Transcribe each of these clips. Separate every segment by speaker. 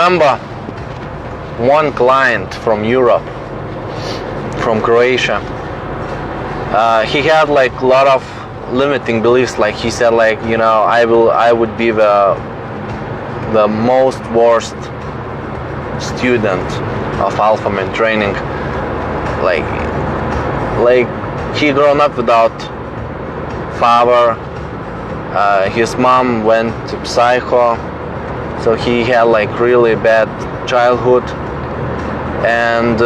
Speaker 1: remember one client from Europe, from Croatia. He had like a lot of limiting beliefs. Like he said, like, you know, I would be the most worst student of Alphamantraining. Like he grown up without father. His mom went to psycho, so he had like really bad childhood. And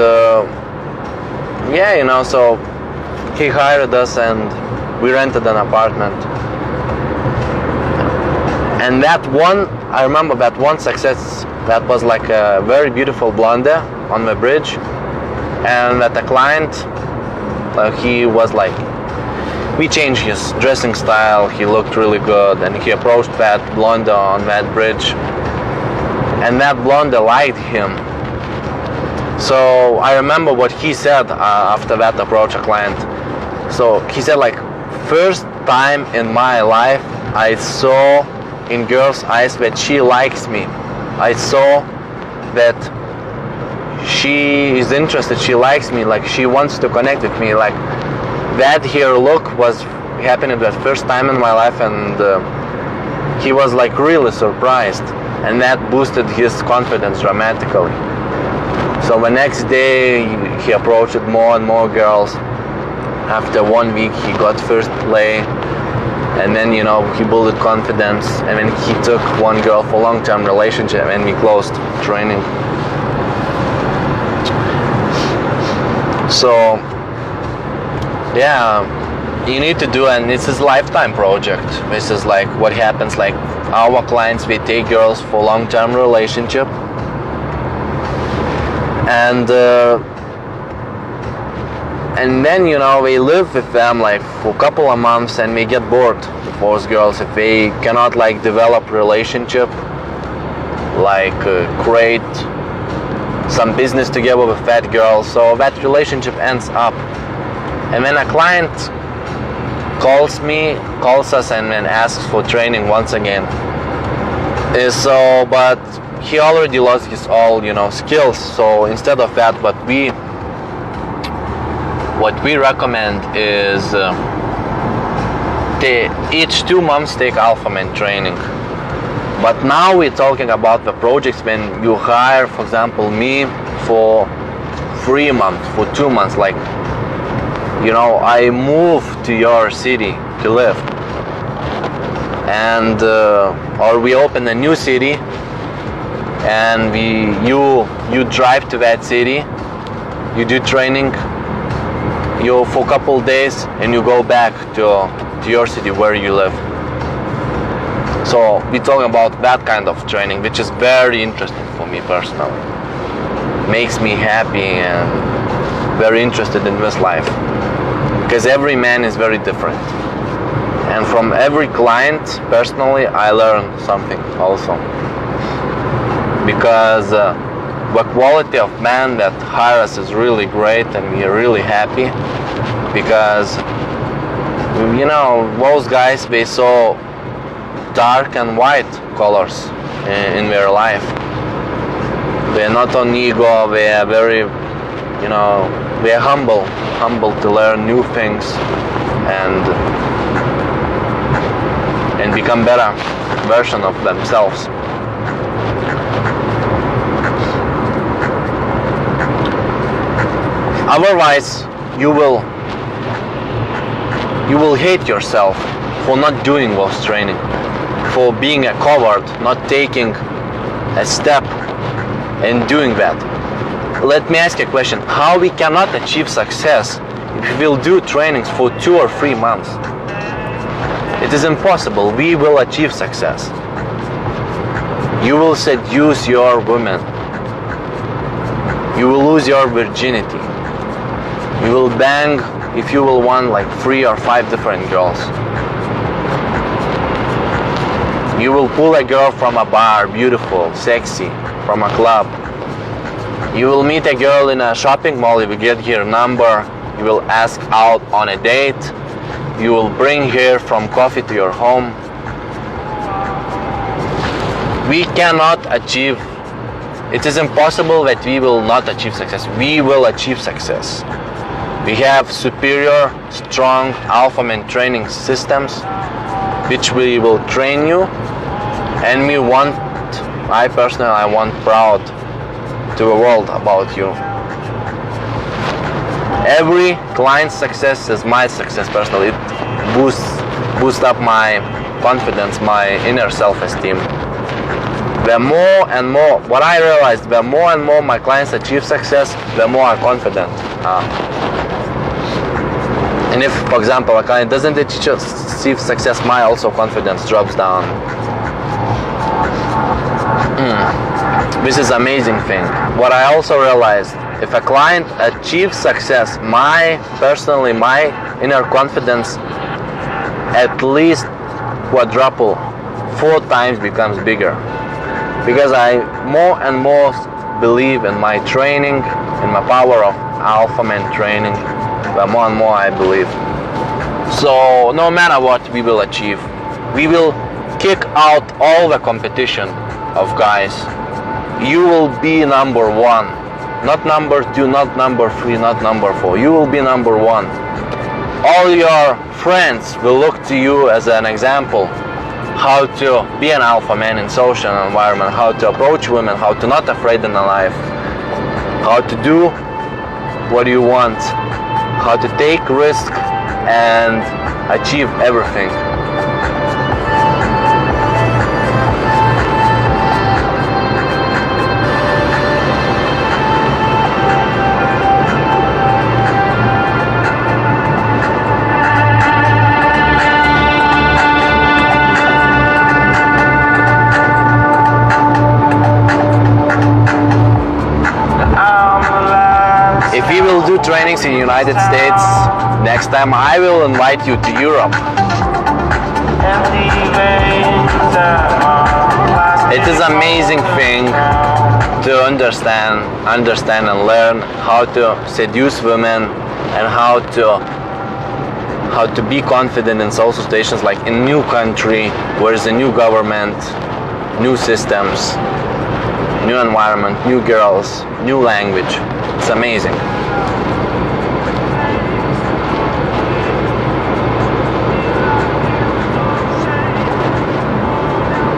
Speaker 1: yeah, you know, so he hired us and we rented an apartment. And that one, I remember that one success, that was like a very beautiful blonde on the bridge. And that the client, he was like, we changed his dressing style, he looked really good, and he approached that blonde on that bridge. And that blonde liked him. So I remember what he said after that approach a client. So he said, like, first time in my life I saw in girls' eyes that she likes me. I saw that she is interested, she likes me, like she wants to connect with me. Like that here look was happening that first time in my life, and he was like really surprised, and that boosted his confidence dramatically. So the next day he approached more and more girls. After 1 week he got first play, and then, you know, he built confidence, and then he took one girl for long-term relationship, and we closed training. So yeah, you need to do, and this is lifetime project. This is like what happens, like our clients, we take girls for long-term relationship, and then, you know, we live with them like for a couple of months, and we get bored with those girls if they cannot like develop relationship, like create some business together with that girl. So that relationship ends up, and when a client calls us and then asks for training once again, but he already lost his all, you know, skills. So instead of that, what we recommend is each 2 months take Alphamantraining. But now we're talking about the projects when you hire, for example, me for 3 months, for 2 months, like, you know, I move to your city to live, and or we open a new city, and you drive to that city, you do training, you for a couple days, and you go back to your city where you live. So we're talking about that kind of training, which is very interesting for me personally. Makes me happy and very interested in this life, because every man is very different, and from every client personally I learn something also, because the quality of man that hire us is really great, and we're really happy, because, you know, those guys, they saw dark and white colors in their life. They're not on ego, they are very, you know, they're humble to learn new things and become better version of themselves. Otherwise, you will hate yourself for not doing those training, for being a coward, not taking a step and doing that. Let me ask a question. How we cannot achieve success if we will do trainings for 2 or 3 months? It is impossible. We will achieve success. You will seduce your women. You will lose your virginity. You will bang, if you will want, like 3 or 5 different girls. You will pull a girl from a bar, beautiful, sexy, from a club. You will meet a girl in a shopping mall, you will get her number, you will ask out on a date, you will bring her from coffee to your home. We cannot achieve It is impossible that we will not achieve success. We will achieve success. We have superior, strong Alphaman training systems, which we will train you, and I personally want proud to the world about you. Every client's success is my success personally. It boosts up my confidence, my inner self-esteem. The more and more, what I realized, the more and more my clients achieve success, the more I'm confident. And if, for example, a client doesn't achieve success, my also confidence drops down. This is amazing thing. What I also realized, if a client achieves success, my inner confidence at least quadruple, 4 times becomes bigger. Because I more and more believe in my training, in my power of Alphaman training, the more and more I believe. So no matter what we will achieve, we will kick out all the competition of guys. You will be number 1, not number 2, not number 3, not number 4. You will be number 1. All your friends will look to you as an example how to be an alpha man in social environment, how to approach women, how to not afraid in life, how to do what you want, how to take risk and achieve everything. If we will do trainings in the United States, next time I will invite you to Europe. It is an amazing thing to understand and learn how to seduce women and how to be confident in social situations, like in a new country where there's a new government, new systems, new environment, new girls, new language. It's amazing.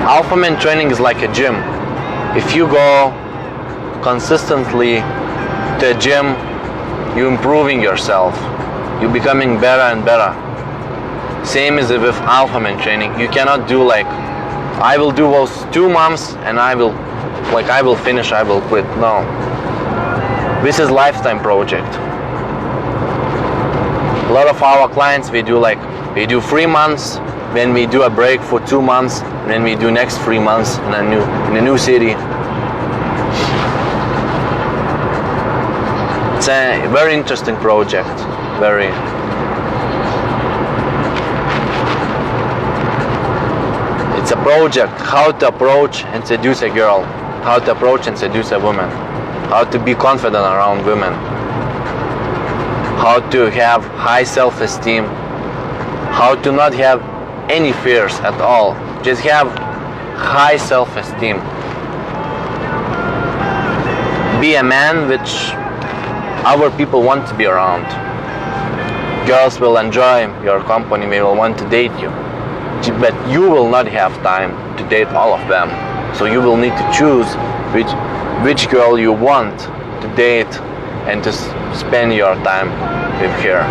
Speaker 1: Alphaman training is like a gym. If you go consistently to a gym, you're improving yourself. You're becoming better and better. Same as with Alphaman training. You cannot do like, I will do those 2 months and I will finish, I will quit. No. This is lifetime project. A lot of our clients, we do 3 months, then we do a break for 2 months, and then we do next 3 months in a new city. It's a very interesting project. It's a project how to approach and seduce a girl, how to approach and seduce a woman, how to be confident around women, how to have high self-esteem, how to not have any fears at all, just have high self-esteem. Be a man which other people want to be around. Girls will enjoy your company, they will want to date you, but you will not have time to date all of them. So you will need to choose which girl you want to date and to spend your time with her.